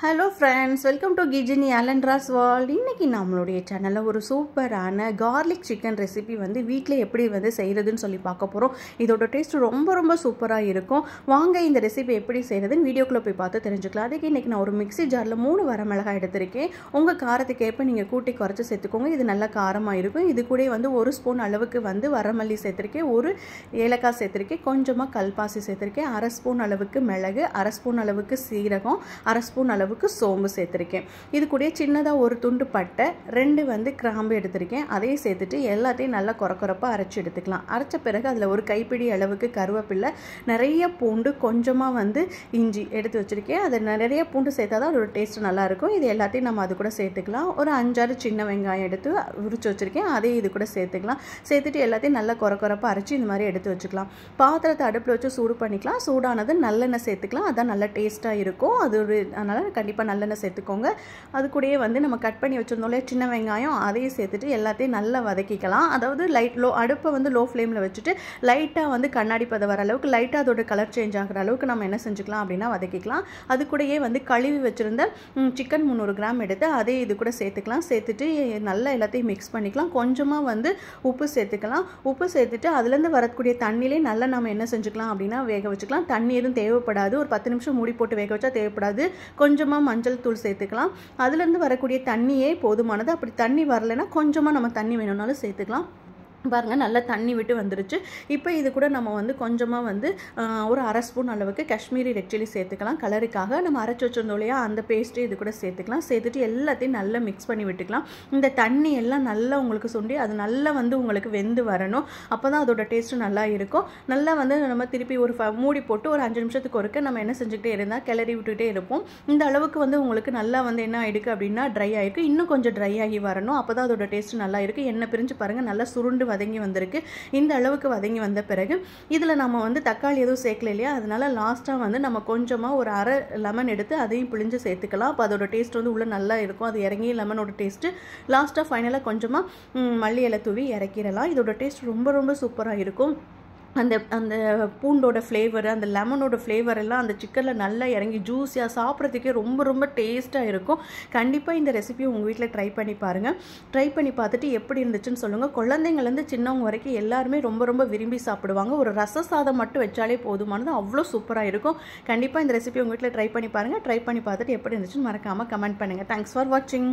Hello friends, welcome to கிஜினி அலன்ட்ராஸ் world. இன்றைக்கி நம்மளுடைய சேனலில் ஒரு சூப்பரான கார்லிக் சிக்கன் ரெசிபி வந்து வீட்டில் எப்படி வந்து செய்கிறதுன்னு சொல்லி பார்க்க போகிறோம். இதோட டேஸ்ட் ரொம்ப சூப்பராக இருக்கும். வாங்க இந்த ரெசிபி எப்படி செய்கிறதுன்னு வீடியோக்குள்ளே போய் பார்த்து தெரிஞ்சுக்கலாம். அதுக்கு இன்றைக்கி நான் ஒரு மிக்ஸி ஜாரில் 3 வரமிளகாய் எடுத்திருக்கேன். உங்கள் காரத்துக்கு ஏற்ப நீங்கள் கூட்டி குறைச்சி சேர்த்துக்கோங்க. இது நல்லா காரமாக இருக்கும். இது கூட வந்து 1 ஸ்பூன் அளவுக்கு வந்து வரமல்லி சேர்த்துருக்கேன், 1 ஏலக்காய் சேர்த்துருக்கேன், கொஞ்சமாக கல்பாசி சேர்த்துருக்கேன், 1/2 ஸ்பூன் அளவுக்கு மிளகு, 1/2 ஸ்பூன் அளவுக்கு சீரகம், 1/2 ஸ்பூன் அளவுக்கு சோம்பு சேர்த்துருக்கேன். இது கூட சின்னதாக 1 துண்டு பட்டை, 2 வந்து கிராம்பு எடுத்திருக்கேன். அதையும் சேர்த்துட்டு எல்லாத்தையும் நல்லா கொரப்பாக அரைச்சி எடுத்துக்கலாம். அரைச்ச பிறகு அதில் ஒரு கைப்பிடி அளவுக்கு கருவேப்பிலை, நிறைய பூண்டு, கொஞ்சமாக வந்து இஞ்சி எடுத்து வச்சுருக்கேன். அதை நிறைய பூண்டு சேர்த்தா தான் அதோட டேஸ்ட் நல்லாயிருக்கும். இது எல்லாத்தையும் நம்ம அது கூட சேர்த்துக்கலாம். ஒரு 5-6 சின்ன வெங்காயம் எடுத்து உரிச்சு வச்சுருக்கேன், அதையும் இது கூட சேர்த்துக்கலாம். சேர்த்துட்டு எல்லாத்தையும் நல்லா கொரப்பாக அரைச்சி இந்த மாதிரி எடுத்து வச்சுக்கலாம். பாத்திரத்தை அடுப்பில் வச்சு சூடு பண்ணிக்கலாம். சூடானது நல்லெண்ணெய் சேர்த்துக்கலாம். அதான் நல்லா டேஸ்ட்டாக இருக்கும். அது ஒரு அதனால் கண்டிப்பாக நல்லெண்ணெய் சேர்த்துக்கோங்க. அது கூடயே வந்து நம்ம கட் பண்ணி வச்சுருந்தோம்ல சின்ன வெங்காயம், அதையும் சேர்த்துட்டு எல்லாத்தையும் நல்லா வதக்கிக்கலாம். அதாவது அடுப்பை வந்து லோ ஃப்ளேமில் வச்சுட்டு லைட்டாக வந்து கண்ணாடி பதம் வர அளவுக்கு, லைட்டாக அதோட கலர் சேஞ்ச் ஆகிற அளவுக்கு நம்ம என்ன செஞ்சுக்கலாம் அப்படின்னா வதக்கிக்கலாம். அது கூடயே வந்து கழுவி வச்சுருந்த சிக்கன் 300 கிராம் எடுத்து அதே இது கூட சேர்த்துக்கலாம். சேர்த்துட்டு நல்லா எல்லாத்தையும் மிக்ஸ் பண்ணிக்கலாம். கொஞ்சமாக வந்து உப்பு சேர்த்துக்கலாம். உப்பு சேர்த்துட்டு அதுலேருந்து வரக்கூடிய தண்ணியிலே நல்லா நம்ம என்ன செஞ்சுக்கலாம் அப்படின்னா வேக வச்சுக்கலாம். தண்ணி எதுவும் தேவைப்படாது. ஒரு 10 நிமிஷம் மூடி போட்டு வேக வச்சா தேவைப்படாது. கொஞ்சமாக மஞ்சள் தூள் சேர்த்துக்கலாம். அதுலேருந்து வரக்கூடிய தண்ணியே போதுமானது. அப்படி தண்ணி வரலைன்னா கொஞ்சமாக நம்ம தண்ணி வேணும்னாலும் சேர்த்துக்கலாம். பாருங்கள், நல்லா தண்ணி விட்டு வந்துருச்சு. இப்போ இது கூட நம்ம வந்து கொஞ்சமாக வந்து ஒரு 1/2 ஸ்பூன் அளவுக்கு காஷ்மீரி ரெட் சில்லி சேர்த்துக்கலாம். கலருக்காக நம்ம அரைச்சி வச்சிருந்தோம் இல்லையா, அந்த பேஸ்ட்டு இது கூட சேர்த்துக்கலாம். சேர்த்துட்டு எல்லாத்தையும் நல்லா மிக்ஸ் பண்ணி விட்டுக்கலாம். இந்த தண்ணி எல்லாம் நல்லா உங்களுக்கு சுண்டி அது நல்லா வந்து உங்களுக்கு வெந்து வரணும். அப்போ தான் அதோட டேஸ்ட்டு நல்லா இருக்கும். நல்லா வந்து நம்ம திருப்பி ஒரு மூடி போட்டு ஒரு 5 நிமிஷத்துக்கு ஒருக்க நம்ம என்ன செஞ்சுக்கிட்டே இருந்தால் கிளறி விட்டுகிட்டே இருப்போம். இந்த அளவுக்கு வந்து உங்களுக்கு நல்லா வந்து என்ன ஆகிடுக்கு அப்படின்னா ட்ரை ஆகிருக்கு. இன்னும் கொஞ்சம் ட்ரை ஆகி வரணும். அப்போ தான் அதோட டேஸ்ட்டு நல்லா இருக்குது. எண்ணெய் பிரிஞ்சு பாருங்கள், நல்லா சுருண்டு வதங்கி வந்திருக்கு. இந்த அளவுக்கு வதங்கி வந்த பிறகு இதில் நம்ம வந்து தக்காளி எதுவும் சேர்க்கல இல்லையா, அதனால லாஸ்ட்டாக வந்து நம்ம கொஞ்சமாக ஒரு 1/2 லெமன் எடுத்து அதையும் பிழிஞ்சு சேர்த்துக்கலாம். அப்போ அதோட டேஸ்ட் வந்து உள்ளே நல்லா இருக்கும். அது இறங்கி லெமனோட டேஸ்ட்டு லாஸ்ட்டாக ஃபைனலாக கொஞ்சமாக மல்லி இலை தூவி இறக்கிடலாம். இதோட டேஸ்ட் ரொம்ப சூப்பராக இருக்கும். அந்த அந்த பூண்டோட ஃப்ளேவர், அந்த லெமனோட ஃப்ளேவர் எல்லாம் அந்த சிக்கனில் நல்லா இறங்கி ஜூஸியாக சாப்பிட்றதுக்கே ரொம்ப டேஸ்ட்டாக இருக்கும். கண்டிப்பாக இந்த ரெசிபி உங்கள் வீட்டில் ட்ரை பண்ணி பாருங்கள். ட்ரை பண்ணி பார்த்துட்டு எப்படி இருந்துச்சுன்னு சொல்லுங்கள். குழந்தைங்கள்லேருந்து சின்னவங்க வரைக்கும் எல்லாருமே ரொம்ப விரும்பி சாப்பிடுவாங்க. ஒரு ரச சாதம் மட்டும் வச்சாலே போதுமானது, அவ்வளோ சூப்பராக இருக்கும். கண்டிப்பாக இந்த ரெசிபி உங்கள் வீட்டில் ட்ரை பண்ணி பாருங்கள். ட்ரை பண்ணி பார்த்துட்டு எப்படி இருந்துச்சுன்னு மறக்காமல் கமெண்ட் பண்ணுங்கள். தேங்க்ஸ் ஃபார் வாட்சிங்.